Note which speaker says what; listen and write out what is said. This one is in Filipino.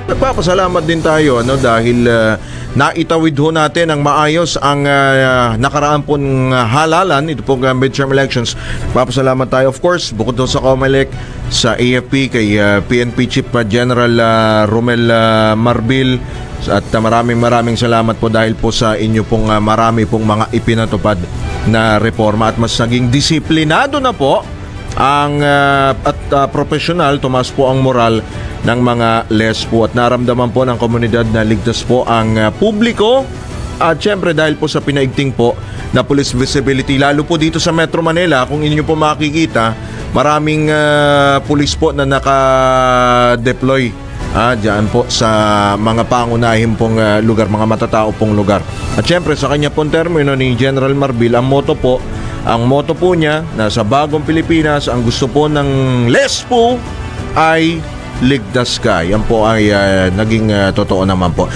Speaker 1: Nagpapasalamat din tayo dahil naitawid ho natin ang maayos ang nakaraan pong halalan, ito pong midterm elections. Nagpapasalamat tayo of course bukod doon sa COMELEC, sa AFP, kay PNP Chief General Romel Marbil, at maraming salamat po dahil po sa inyo pong marami pong mga ipinatupad na reforma at mas naging disiplinado na po ang professional, tumaas po ang moral ng mga LESPO at naramdaman po ng komunidad na ligtas po ang publiko at syempre dahil po sa pinaigting po na police visibility, lalo po dito sa Metro Manila. Kung inyo po makikita, maraming police po na naka-deploy diyan po sa mga pangunahing pong lugar, mga matatao pong lugar. At syempre sa kanya pong termino ni General Marbil, ang motto po niya na sa bagong Pilipinas, ang gusto po ng LESPO ay ligtas ka. Yan po ay naging totoo naman po.